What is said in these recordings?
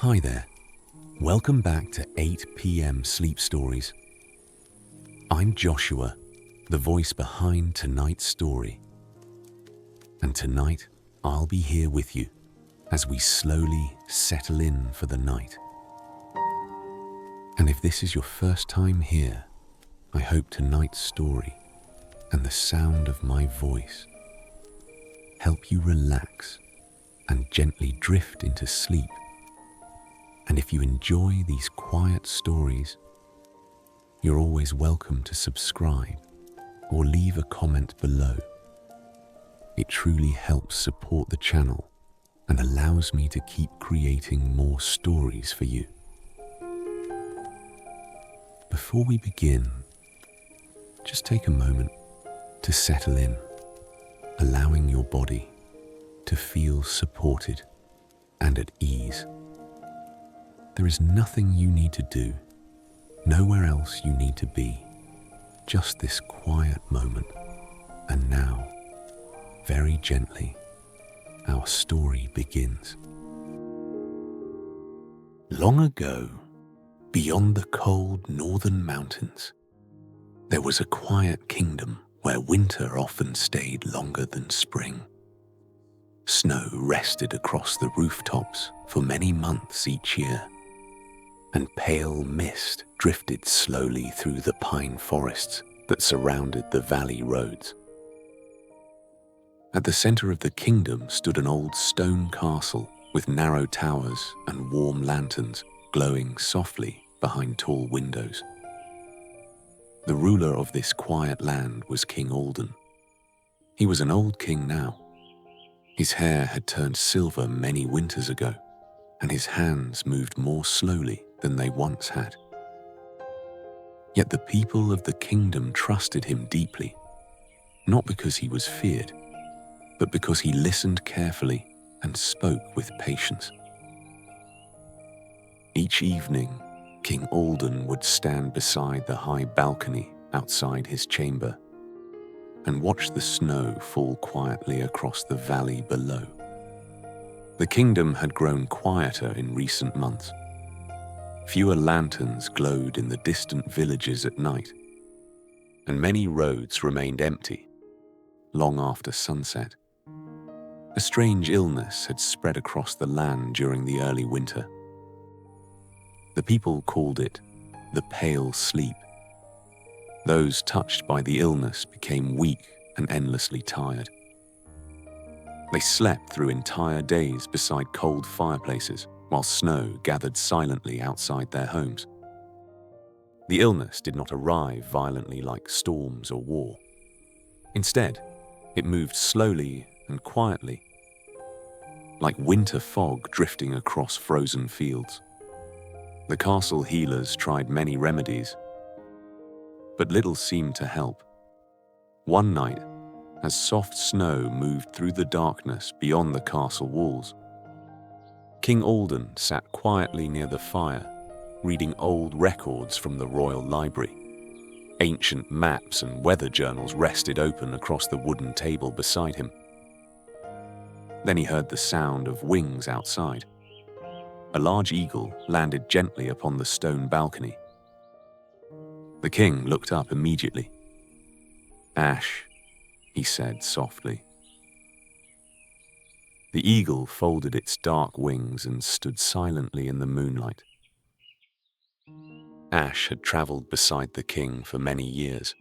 Hi there. Welcome back to 8 p.m. Sleep Stories. I'm Joshua, the voice behind tonight's story. And tonight, I'll be here with you as we slowly settle in for the night. And if this is your first time here, I hope tonight's story and the sound of my voice help you relax and gently drift into sleep. And if you enjoy these quiet stories, you're always welcome to subscribe or leave a comment below. It truly helps support the channel and allows me to keep creating more stories for you. Before we begin, just take a moment to settle in, allowing your body to feel supported and at ease. There is nothing you need to do, nowhere else you need to be, just this quiet moment. And now, very gently, our story begins. Long ago, beyond the cold northern mountains, there was a quiet kingdom where winter often stayed longer than spring. Snow rested across the rooftops for many months each year, and pale mist drifted slowly through the pine forests that surrounded the valley roads. At the center of the kingdom stood an old stone castle with narrow towers and warm lanterns glowing softly behind tall windows. The ruler of this quiet land was King Alden. He was an old king now. His hair had turned silver many winters ago, and his hands moved more slowly than they once had. Yet the people of the kingdom trusted him deeply, not because he was feared, but because he listened carefully and spoke with patience. Each evening, King Alden would stand beside the high balcony outside his chamber and watch the snow fall quietly across the valley below. The kingdom had grown quieter in recent months. Fewer lanterns glowed in the distant villages at night, and many roads remained empty long after sunset. A strange illness had spread across the land during the early winter. The people called it the pale sleep. Those touched by the illness became weak and endlessly tired. They slept through entire days beside cold fireplaces while snow gathered silently outside their homes. The illness did not arrive violently like storms or war. Instead, it moved slowly and quietly, like winter fog drifting across frozen fields. The castle healers tried many remedies, but little seemed to help. One night, as soft snow moved through the darkness beyond the castle walls, King Alden sat quietly near the fire, reading old records from the royal library. Ancient maps and weather journals rested open across the wooden table beside him. Then he heard the sound of wings outside. A large eagle landed gently upon the stone balcony. The king looked up immediately. "Ash," he said softly. The eagle folded its dark wings and stood silently in the moonlight. Ash had traveled beside the king for many years.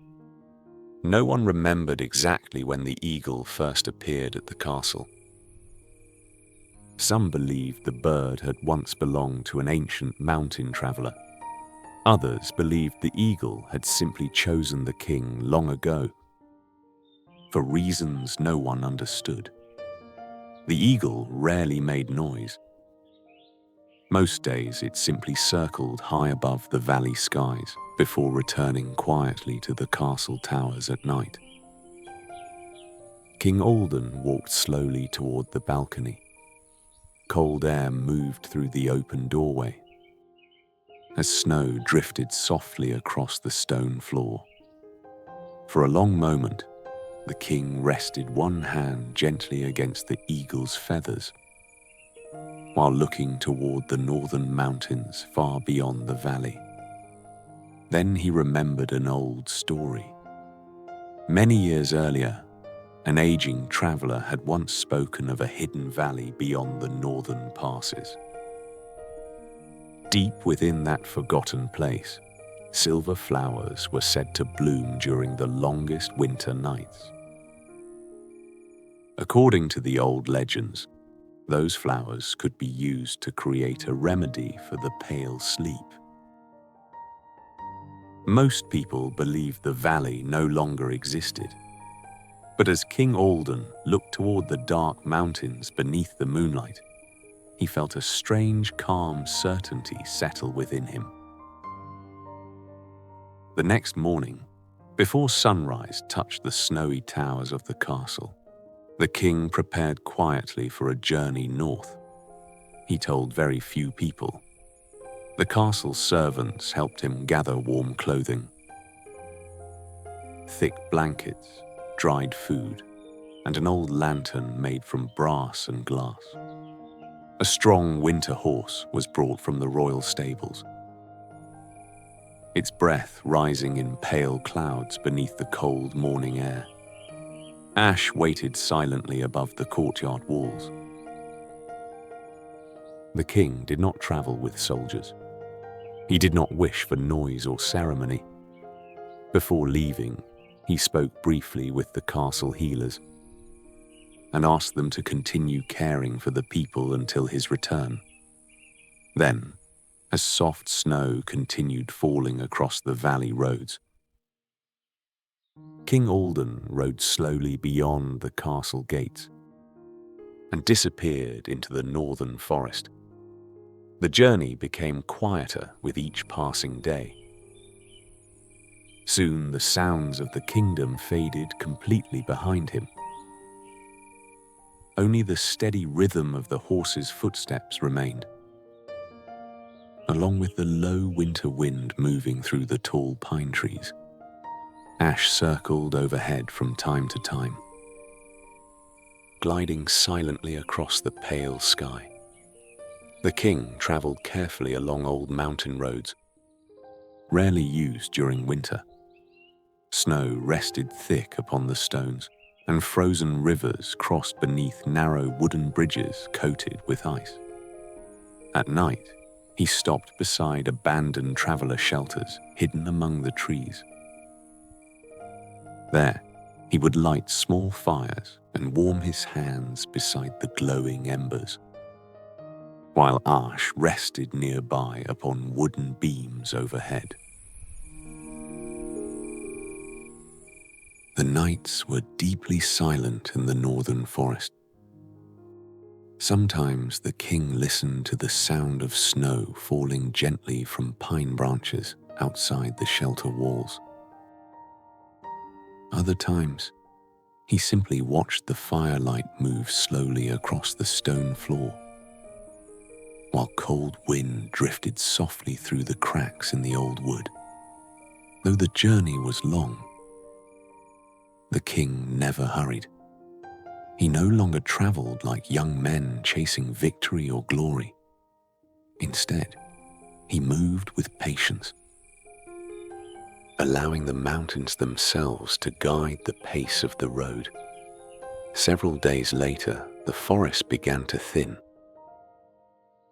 No one remembered exactly when the eagle first appeared at the castle. Some believed the bird had once belonged to an ancient mountain traveler. Others believed the eagle had simply chosen the king long ago, for reasons no one understood. The eagle rarely made noise. Most days it simply circled high above the valley skies before returning quietly to the castle towers at night. King Alden walked slowly toward the balcony. Cold air moved through the open doorway as snow drifted softly across the stone floor. For a long moment, the king rested one hand gently against the eagle's feathers. while looking toward the northern mountains far beyond the valley. Then he remembered an old story. Many years earlier, an aging traveler had once spoken of a hidden valley beyond the northern passes. Deep within that forgotten place, silver flowers were said to bloom during the longest winter nights. According to the old legends, those flowers could be used to create a remedy for the pale sleep. Most people believed the valley no longer existed. But as King Alden looked toward the dark mountains beneath the moonlight, he felt a strange, calm certainty settle within him. The next morning, before sunrise touched the snowy towers of the castle, the king prepared quietly for a journey north. He told very few people. The castle's servants helped him gather warm clothing. Thick blankets, dried food, and an old lantern made from brass and glass. A strong winter horse was brought from the royal stables, its breath rising in pale clouds beneath the cold morning air. Ash waited silently above the courtyard walls. The king did not travel with soldiers. He did not wish for noise or ceremony. Before leaving, he spoke briefly with the castle healers and asked them to continue caring for the people until his return. Then, as soft snow continued falling across the valley roads, King Alden rode slowly beyond the castle gates and disappeared into the northern forest. The journey became quieter with each passing day. Soon the sounds of the kingdom faded completely behind him. Only the steady rhythm of the horse's footsteps remained, along with the low winter wind moving through the tall pine trees. Ash circled overhead from time to time, gliding silently across the pale sky. The king traveled carefully along old mountain roads, rarely used during winter. Snow rested thick upon the stones, and frozen rivers crossed beneath narrow wooden bridges coated with ice. At night, he stopped beside abandoned traveler shelters hidden among the trees. There, he would light small fires and warm his hands beside the glowing embers, while Ash rested nearby upon wooden beams overhead. The nights were deeply silent in the northern forest. Sometimes the king listened to the sound of snow falling gently from pine branches outside the shelter walls. Other times, he simply watched the firelight move slowly across the stone floor, while cold wind drifted softly through the cracks in the old wood. Though the journey was long, the king never hurried. He no longer traveled like young men chasing victory or glory. Instead, he moved with patience, allowing the mountains themselves to guide the pace of the road. Several days later, the forest began to thin.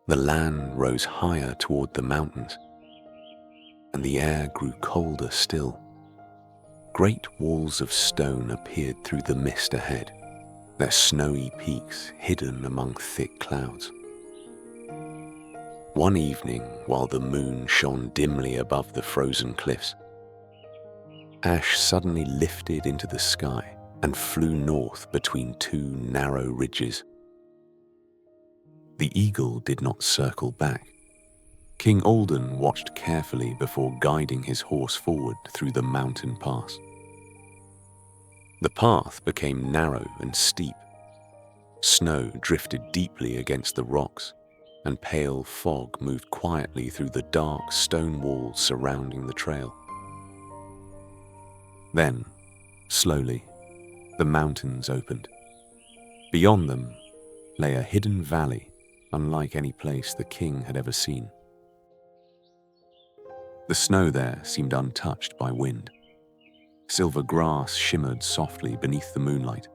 The land rose higher toward the mountains, and the air grew colder still. Great walls of stone appeared through the mist ahead, their snowy peaks hidden among thick clouds. One evening, while the moon shone dimly above the frozen cliffs, Ash suddenly lifted into the sky and flew north between two narrow ridges. The eagle did not circle back. King Alden watched carefully before guiding his horse forward through the mountain pass. The path became narrow and steep. Snow drifted deeply against the rocks, and pale fog moved quietly through the dark stone walls surrounding the trail. Then, slowly, the mountains opened. Beyond them lay a hidden valley unlike any place the king had ever seen. The snow there seemed untouched by wind. Silver grass shimmered softly beneath the moonlight,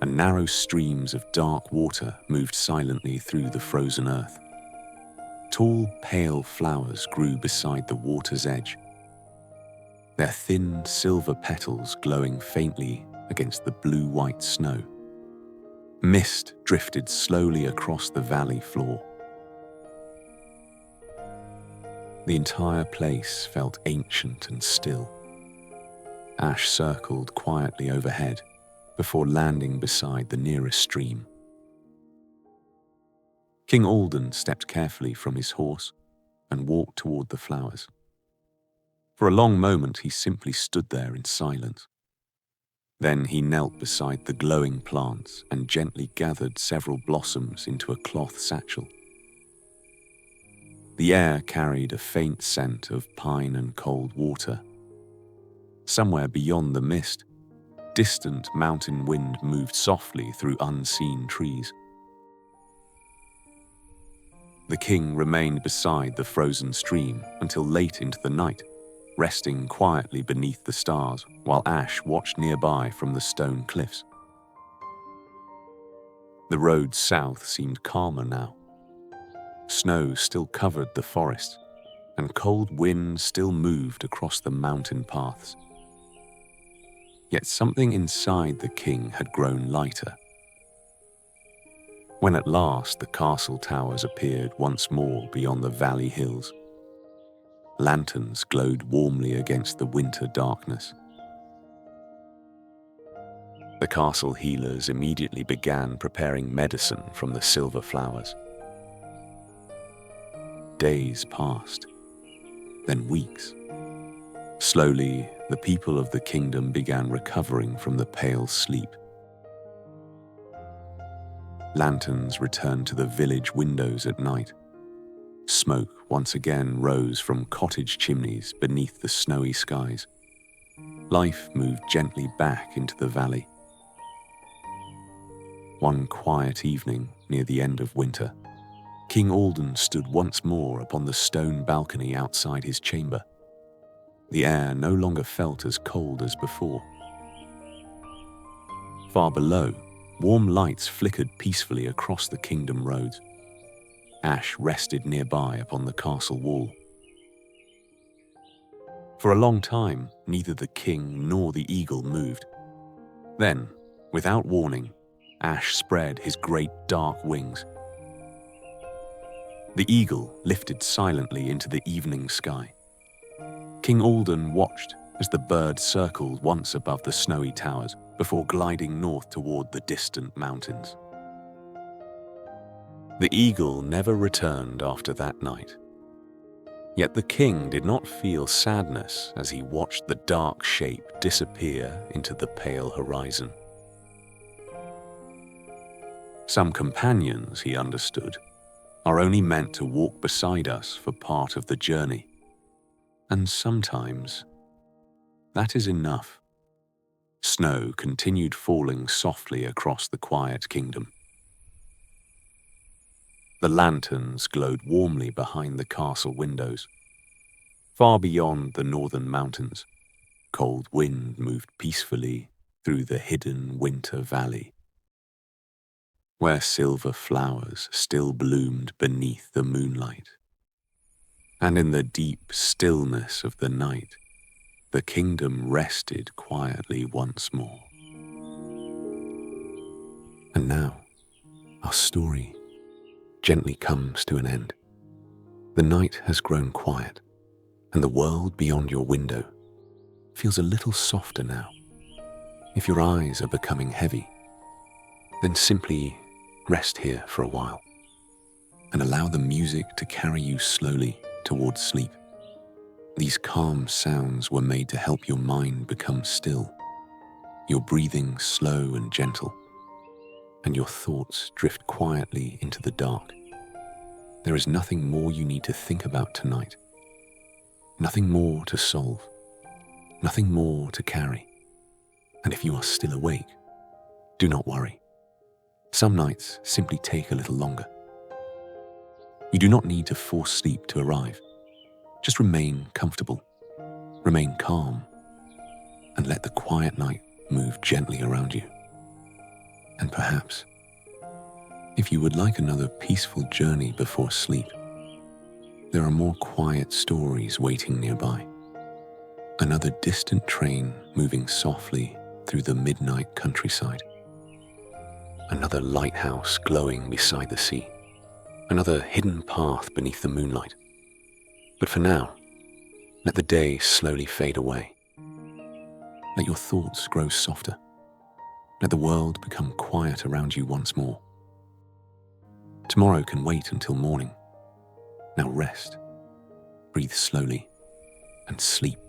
and narrow streams of dark water moved silently through the frozen earth. Tall, pale flowers grew beside the water's edge, their thin silver petals glowing faintly against the blue-white snow. Mist drifted slowly across the valley floor. The entire place felt ancient and still. Ash circled quietly overhead before landing beside the nearest stream. King Alden stepped carefully from his horse and walked toward the flowers. For a long moment he simply stood there in silence. Then he knelt beside the glowing plants and gently gathered several blossoms into a cloth satchel. The air carried a faint scent of pine and cold water. Somewhere beyond the mist, distant mountain wind moved softly through unseen trees. The king remained beside the frozen stream until late into the night, resting quietly beneath the stars while Ash watched nearby from the stone cliffs. The road south seemed calmer now. Snow still covered the forest, and cold wind still moved across the mountain paths. Yet something inside the king had grown lighter. When at last the castle towers appeared once more beyond the valley hills, lanterns glowed warmly against the winter darkness. The castle healers immediately began preparing medicine from the silver flowers. Days passed, then weeks. Slowly, the people of the kingdom began recovering from the pale sleep. Lanterns returned to the village windows at night. Smoke once again rose from cottage chimneys beneath the snowy skies. Life moved gently back into the valley. One quiet evening near the end of winter, King Alden stood once more upon the stone balcony outside his chamber. The air no longer felt as cold as before. Far below, warm lights flickered peacefully across the kingdom roads. Ash rested nearby upon the castle wall. For a long time, neither the king nor the eagle moved. Then, without warning, Ash spread his great dark wings. The eagle lifted silently into the evening sky. King Alden watched as the bird circled once above the snowy towers before gliding north toward the distant mountains. The eagle never returned after that night. Yet the king did not feel sadness as he watched the dark shape disappear into the pale horizon. Some companions, he understood, are only meant to walk beside us for part of the journey. And sometimes, that is enough. Snow continued falling softly across the quiet kingdom. The lanterns glowed warmly behind the castle windows. Far beyond the northern mountains, cold wind moved peacefully through the hidden winter valley, where silver flowers still bloomed beneath the moonlight. And in the deep stillness of the night, the kingdom rested quietly once more. And now, our story gently comes to an end. The night has grown quiet, and the world beyond your window feels a little softer now. If your eyes are becoming heavy, then simply rest here for a while and allow the music to carry you slowly towards sleep. These calm sounds were made to help your mind become still, your breathing slow and gentle, and your thoughts drift quietly into the dark. There is nothing more you need to think about tonight, nothing more to solve, nothing more to carry. And if you are still awake, do not worry. Some nights simply take a little longer. You do not need to force sleep to arrive. Just remain comfortable, remain calm, and let the quiet night move gently around you. And perhaps, if you would like another peaceful journey before sleep, there are more quiet stories waiting nearby. Another distant train moving softly through the midnight countryside. Another lighthouse glowing beside the sea. Another hidden path beneath the moonlight. But for now, let the day slowly fade away. Let your thoughts grow softer. Let the world become quiet around you once more. Tomorrow can wait until morning. Now rest, breathe slowly, and sleep.